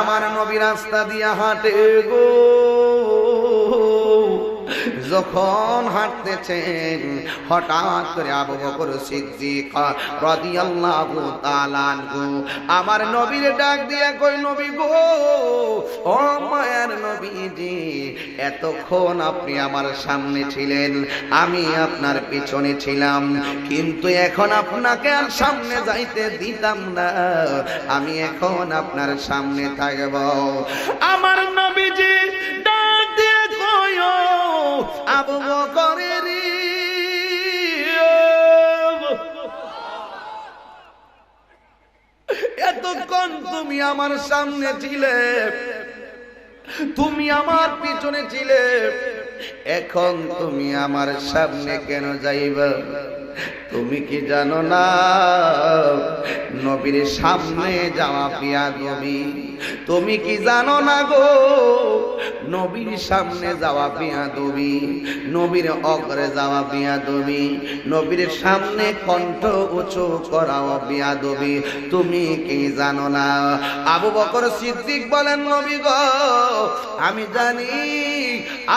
আমার নবী রাস্তা দিয়া হাঁটে গো, যখন হাঁটতেছেন হঠাৎ করে আবু বকর সিদ্দিক রাদিয়াল্লাহু তাআলা আনহু আমার নবীর ডাক দিয়া কই, নবী গো, ও মায়ার নবীজি, এতক্ষণ আপনি আমার সামনে ছিলেন, আমি আপনার পিছনে ছিলাম, কিন্তু এখন আপনাকে আর সামনে যাইতে দিতাম না, আমি এখন আপনার সামনে থাকব। আমার নবীজি ডাক দিয়ে কই, আবু বকরের এতক্ষণ তুমি আমার সামনে ছিলে, তুমি আমার পিছনে ছিলে, এখন তুমি আমার সামনে কেন যাইবা? তুমি কি জানো না নবীর সামনে যাওয়া বিয়াদবি? তুমি কি জানো না গো নবীর সামনে যাওয়া বিয়াদবি, নবীর অগ্রে যাওয়া বিয়াদবি, নবীর সামনে কণ্ঠ উঁচু করাও বিয়াদবি? তুমি কি জানো না? আবু বকর সিদ্দিক বলেন, নবী গো, আমি জানি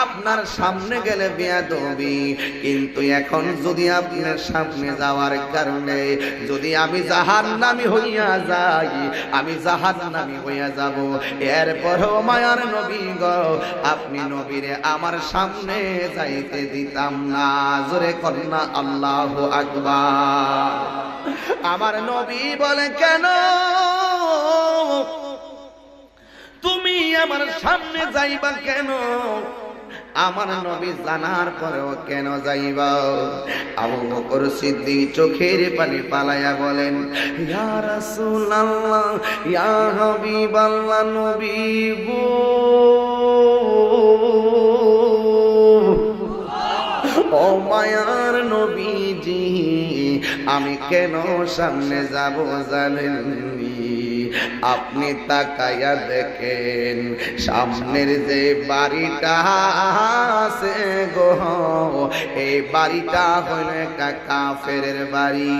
আপনার সামনে গেলে বিয়াদবি, কিন্তু এখন যদি আপনার সামনে যাওয়ার কারণে যদি আমি জাহান্নামী হইয়া যাই, আমি জাহান্নামী হইয়া যাব, এরপরও মায়ার নবী গো, আপনি নবীরে আমার সামনে যাইতে দিতাম না। জোরে কন্যা আল্লাহু আকবার। আমার নবী বলে, কেন তুমি আমার সামনে যাইবা কেন? আমার নবী জানার পরেও কেন যাইবা? আবু বকর সিদ্দিক চোখের পানি পালায়া বলেন, ইয়া রাসূলুল্লাহ, ইয়া হাবিবাল্লাহ, নবী গো, ও মায়ার নবীজি, আমি কেন সামনে যাব জানেন? আপনি তাকাইয়া দেখেন সামনের যে বাড়িটা আছে গো, এই বাড়িটা হইল একটা কাফেরের বাড়ি।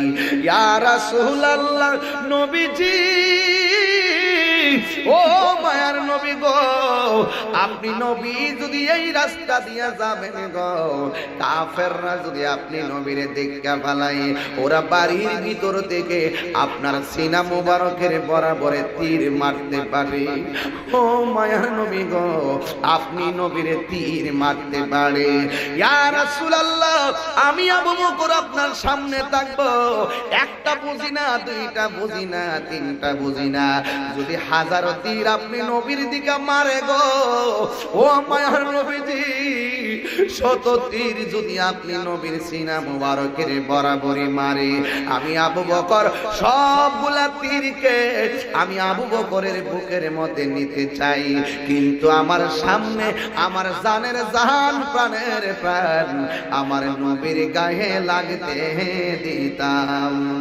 ইয়া রাসূলুল্লাহ, নবীজি, ও মায়ার নবী গো, আপনি নবী যদি এই রাস্তা দিয়া যাবেন গো, কাফেররা যদি আপনি নবীরে দেখা ফেলাই, ওরা বাড়ির ভিতর থেকে আপনার সিনা মুবারকের বরাবরে তীর মারতে পারে। ও মায়ার নবী গো, আপনি নবীরে তীর মারতে পারে। ইয়া রাসূলুল্লাহ, আমি আবু বকর আপনার সামনে থাকবো, একটা বুঝি না, দুইটা বুঝি না, তিনটা বুঝি না, যদি হাজারো তীর আপনি নবীর দিকে মারে গো, ও মায়ার নবীজি, শত তীর যদি আপনি নবীর সিনা মুবারকের বরাবরই মারে, আমি আবু বকর সবগুলা তীরকে আমি আবু বকরের বুকের মধ্যে নিতে চাই, কিন্তু আমার সামনে আমার জানের জান, প্রাণের প্রাণ আমার নবীর গায়ে লাগতে দিতাম